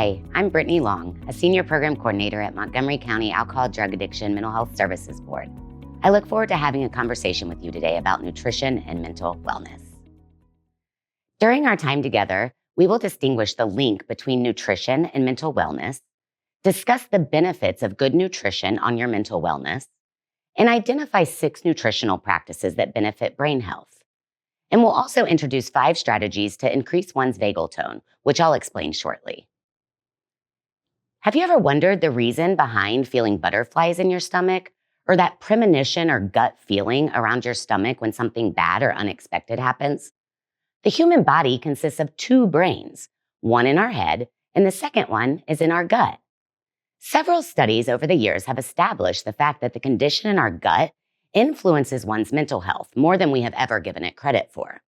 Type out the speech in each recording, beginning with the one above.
Hi, I'm Brittany Long, a Senior Program Coordinator at Montgomery County Alcohol, Drug Addiction, Mental Health Services Board. I look forward to having a conversation with you today about nutrition and mental wellness. During our time together, we will distinguish the link between nutrition and mental wellness, discuss the benefits of good nutrition on your mental wellness, and identify 6 nutritional practices that benefit brain health. And we'll also introduce 5 strategies to increase one's vagal tone, which I'll explain shortly. Have you ever wondered the reason behind feeling butterflies in your stomach, or that premonition or gut feeling around your stomach when something bad or unexpected happens? The human body consists of 2 brains, one in our head, and the second one is in our gut. Several studies over the years have established the fact that the condition in our gut influences one's mental health more than we have ever given it credit for.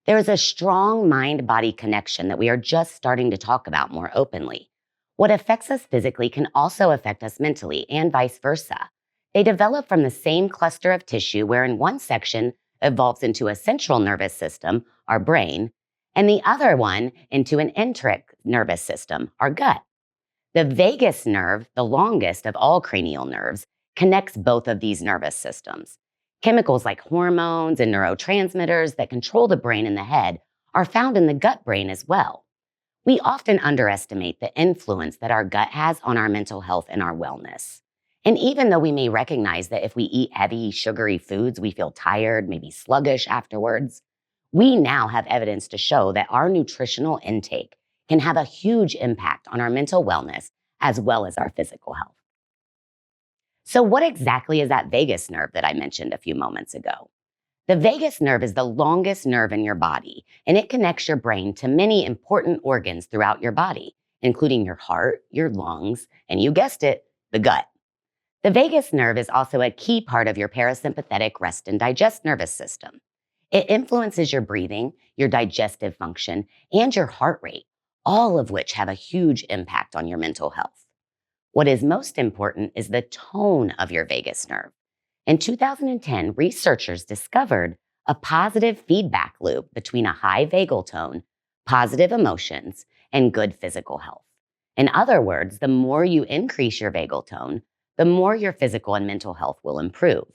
There is a strong mind-body connection that we are just starting to talk about more openly. What affects us physically can also affect us mentally and vice versa. They develop from the same cluster of tissue wherein one section evolves into a central nervous system, our brain, and the other one into an enteric nervous system, our gut. The vagus nerve, the longest of all cranial nerves, connects both of these nervous systems. Chemicals like hormones and neurotransmitters that control the brain and the head are found in the gut brain as well. We often underestimate the influence that our gut has on our mental health and our wellness. And even though we may recognize that if we eat heavy, sugary foods, we feel tired, maybe sluggish afterwards, we now have evidence to show that our nutritional intake can have a huge impact on our mental wellness as well as our physical health. So what exactly is that vagus nerve that I mentioned a few moments ago? The vagus nerve is the longest nerve in your body, and it connects your brain to many important organs throughout your body, including your heart, your lungs, and you guessed it, the gut. The vagus nerve is also a key part of your parasympathetic rest and digest nervous system. It influences your breathing, your digestive function, and your heart rate, all of which have a huge impact on your mental health. What is most important is the tone of your vagus nerve. In 2010, researchers discovered a positive feedback loop between a high vagal tone, positive emotions, and good physical health. In other words, the more you increase your vagal tone, the more your physical and mental health will improve.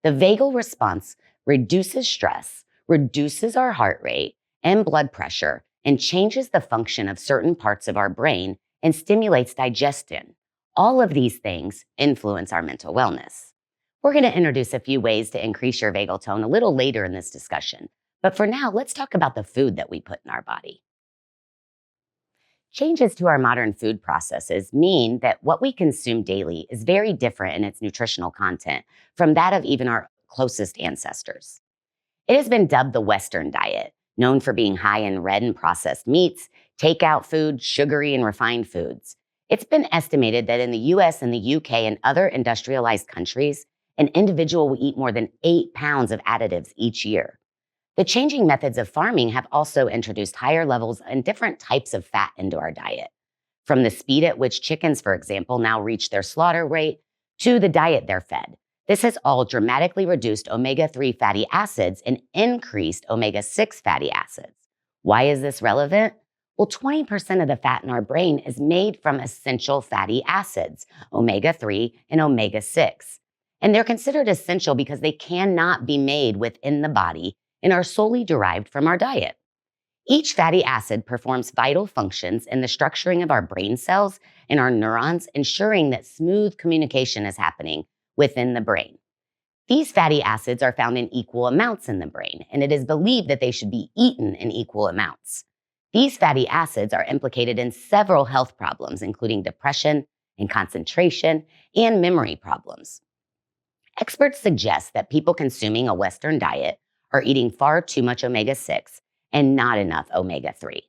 The vagal response reduces stress, reduces our heart rate and blood pressure, and changes the function of certain parts of our brain and stimulates digestion. All of these things influence our mental wellness. We're going to introduce a few ways to increase your vagal tone a little later in this discussion. But for now, let's talk about the food that we put in our body. Changes to our modern food processes mean that what we consume daily is very different in its nutritional content from that of even our closest ancestors. It has been dubbed the Western diet, known for being high in red and processed meats, takeout food, sugary and refined foods. It's been estimated that in the US and the UK and other industrialized countries, an individual will eat more than 8 pounds of additives each year. The changing methods of farming have also introduced higher levels and different types of fat into our diet. From the speed at which chickens, for example, now reach their slaughter rate, to the diet they're fed. This has all dramatically reduced omega-3 fatty acids and increased omega-6 fatty acids. Why is this relevant? Well, 20% of the fat in our brain is made from essential fatty acids, omega-3 and omega-6. And they're considered essential because they cannot be made within the body and are solely derived from our diet. Each fatty acid performs vital functions in the structuring of our brain cells and our neurons, ensuring that smooth communication is happening within the brain. These fatty acids are found in equal amounts in the brain, and it is believed that they should be eaten in equal amounts. These fatty acids are implicated in several health problems, including depression and concentration and memory problems. Experts suggest that people consuming a Western diet are eating far too much omega-6 and not enough omega-3.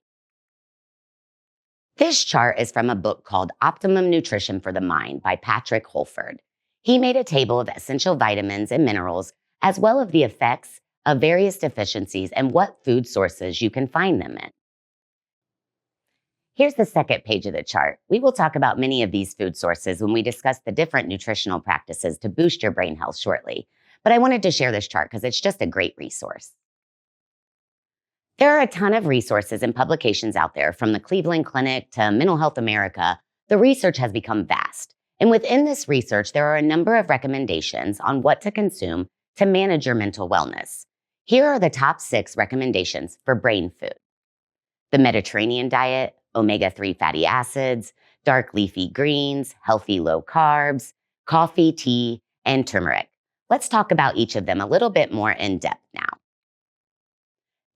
This chart is from a book called Optimum Nutrition for the Mind by Patrick Holford. He made a table of essential vitamins and minerals, as well as the effects of various deficiencies and what food sources you can find them in. Here's the second page of the chart. We will talk about many of these food sources when we discuss the different nutritional practices to boost your brain health shortly. But I wanted to share this chart because it's just a great resource. There are a ton of resources and publications out there, from the Cleveland Clinic to Mental Health America. The research has become vast. And within this research, there are a number of recommendations on what to consume to manage your mental wellness. Here are the top 6 recommendations for brain food: the Mediterranean diet, omega-3 fatty acids, dark leafy greens, healthy low carbs, coffee, tea, and turmeric. Let's talk about each of them a little bit more in depth now.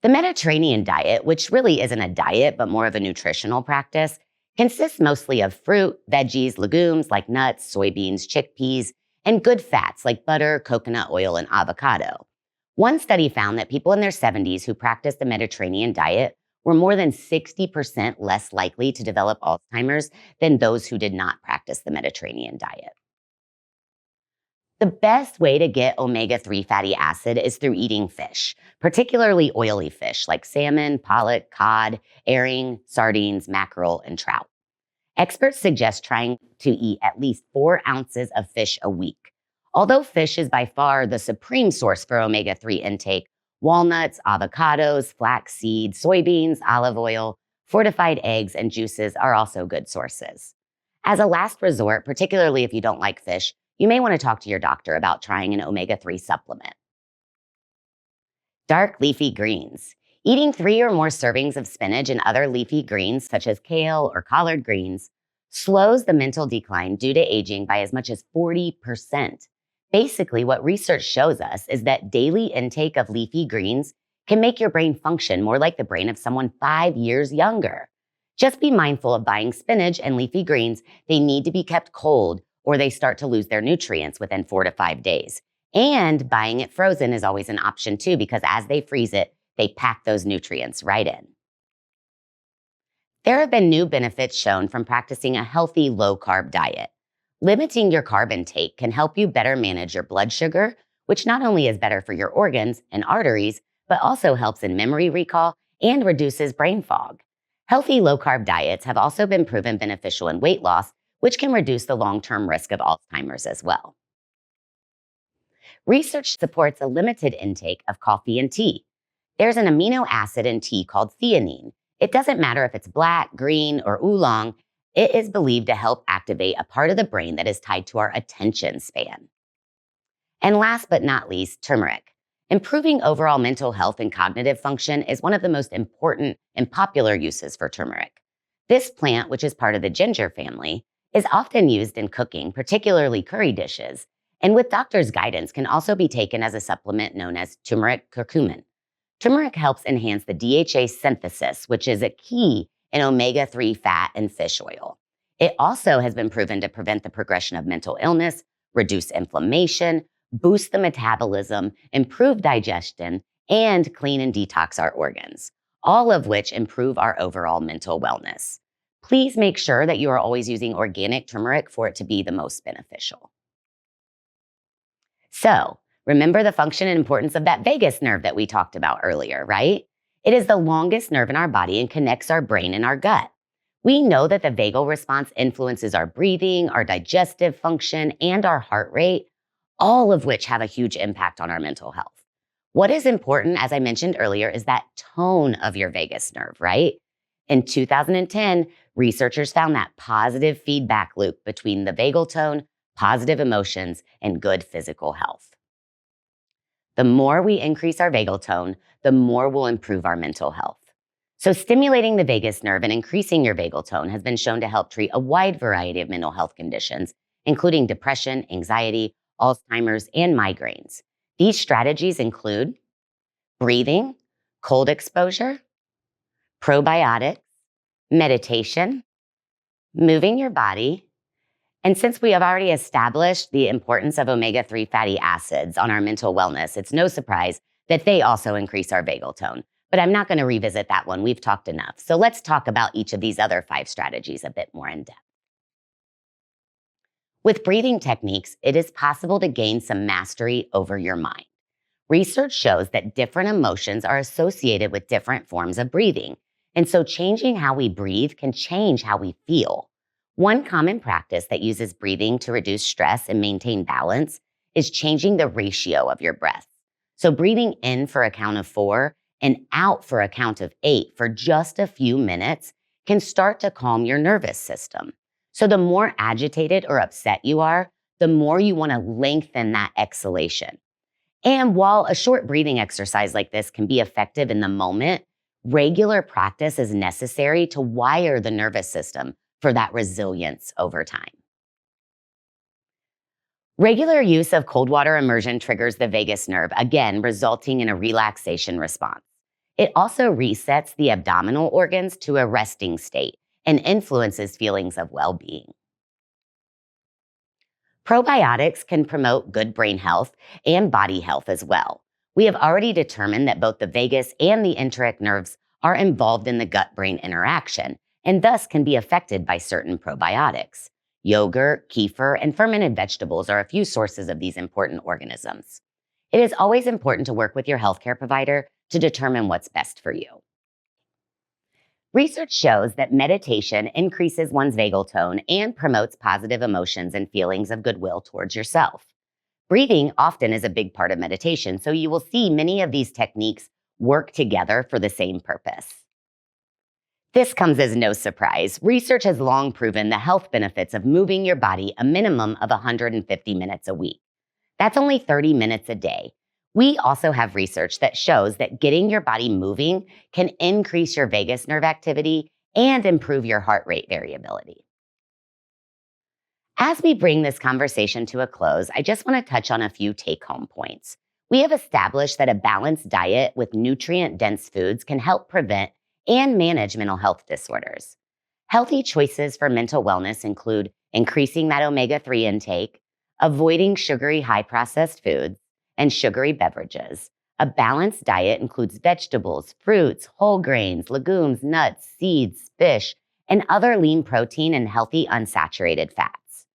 The Mediterranean diet, which really isn't a diet but more of a nutritional practice, consists mostly of fruit, veggies, legumes like nuts, soybeans, chickpeas, and good fats like butter, coconut oil, and avocado. One study found that people in their 70s who practiced the Mediterranean diet were more than 60% less likely to develop Alzheimer's than those who did not practice the Mediterranean diet. The best way to get omega-3 fatty acid is through eating fish, particularly oily fish like salmon, pollock, cod, herring, sardines, mackerel, and trout. Experts suggest trying to eat at least 4 ounces of fish a week. Although fish is by far the supreme source for omega-3 intake, walnuts, avocados, flax seeds, soybeans, olive oil, fortified eggs, and juices are also good sources. As a last resort, particularly if you don't like fish, you may want to talk to your doctor about trying an omega-3 supplement. Dark leafy greens. Eating 3 or more servings of spinach and other leafy greens, such as kale or collard greens, slows the mental decline due to aging by as much as 40%. Basically, what research shows us is that daily intake of leafy greens can make your brain function more like the brain of someone 5 years younger. Just be mindful of buying spinach and leafy greens. They need to be kept cold, or they start to lose their nutrients within 4 to 5 days. And buying it frozen is always an option too, because as they freeze it, they pack those nutrients right in. There have been new benefits shown from practicing a healthy low-carb diet. Limiting your carb intake can help you better manage your blood sugar, which not only is better for your organs and arteries, but also helps in memory recall and reduces brain fog. Healthy low-carb diets have also been proven beneficial in weight loss, which can reduce the long-term risk of Alzheimer's as well. Research supports a limited intake of coffee and tea. There's an amino acid in tea called theanine. It doesn't matter if it's black, green, or oolong. It is believed to help activate a part of the brain that is tied to our attention span. And last but not least, turmeric. Improving overall mental health and cognitive function is one of the most important and popular uses for turmeric. This plant, which is part of the ginger family, is often used in cooking, particularly curry dishes, and with doctor's guidance can also be taken as a supplement known as turmeric curcumin. Turmeric helps enhance the DHA synthesis, which is a key in omega-3 fat and fish oil. It also has been proven to prevent the progression of mental illness, reduce inflammation, boost the metabolism, improve digestion, and clean and detox our organs, all of which improve our overall mental wellness. Please make sure that you are always using organic turmeric for it to be the most beneficial. So, remember the function and importance of that vagus nerve that we talked about earlier, right? It is the longest nerve in our body and connects our brain and our gut. We know that the vagal response influences our breathing, our digestive function, and our heart rate, all of which have a huge impact on our mental health. What is important, as I mentioned earlier, is that tone of your vagus nerve, right? In 2010, researchers found that positive feedback loop between the vagal tone, positive emotions, and good physical health. The more we increase our vagal tone, the more we'll improve our mental health. So stimulating the vagus nerve and increasing your vagal tone has been shown to help treat a wide variety of mental health conditions, including depression, anxiety, Alzheimer's, and migraines. These strategies include breathing, cold exposure, probiotics, meditation, moving your body. And since we have already established the importance of omega-3 fatty acids on our mental wellness, it's no surprise that they also increase our vagal tone. But I'm not going to revisit that one. We've talked enough. So let's talk about each of these other 5 strategies a bit more in depth. With breathing techniques, it is possible to gain some mastery over your mind. Research shows that different emotions are associated with different forms of breathing. And so changing how we breathe can change how we feel. One common practice that uses breathing to reduce stress and maintain balance is changing the ratio of your breath. So breathing in for a count of 4 and out for a count of 8 for just a few minutes can start to calm your nervous system. So the more agitated or upset you are, the more you want to lengthen that exhalation. And while a short breathing exercise like this can be effective in the moment, regular practice is necessary to wire the nervous system for that resilience over time. Regular use of cold water immersion triggers the vagus nerve, again, resulting in a relaxation response. It also resets the abdominal organs to a resting state and influences feelings of well-being. Probiotics can promote good brain health and body health as well. We have already determined that both the vagus and the enteric nerves are involved in the gut-brain interaction and thus can be affected by certain probiotics. Yogurt, kefir, and fermented vegetables are a few sources of these important organisms. It is always important to work with your healthcare provider to determine what's best for you. Research shows that meditation increases one's vagal tone and promotes positive emotions and feelings of goodwill towards yourself. Breathing often is a big part of meditation, so you will see many of these techniques work together for the same purpose. This comes as no surprise. Research has long proven the health benefits of moving your body a minimum of 150 minutes a week. That's only 30 minutes a day. We also have research that shows that getting your body moving can increase your vagus nerve activity and improve your heart rate variability. As we bring this conversation to a close, I just want to touch on a few take-home points. We have established that a balanced diet with nutrient-dense foods can help prevent and manage mental health disorders. Healthy choices for mental wellness include increasing that omega-3 intake, avoiding sugary high-processed foods, and sugary beverages. A balanced diet includes vegetables, fruits, whole grains, legumes, nuts, seeds, fish, and other lean protein and healthy unsaturated fats.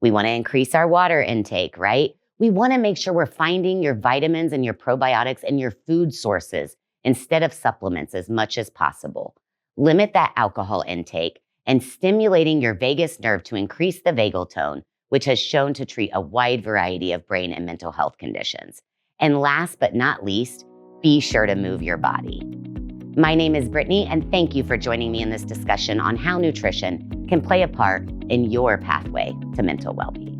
We want to increase our water intake, right? We want to make sure we're finding your vitamins and your probiotics in your food sources instead of supplements as much as possible. Limit that alcohol intake and stimulating your vagus nerve to increase the vagal tone, which has shown to treat a wide variety of brain and mental health conditions. And last but not least, be sure to move your body. My name is Brittany, and thank you for joining me in this discussion on how nutrition can play a part in your pathway to mental well-being.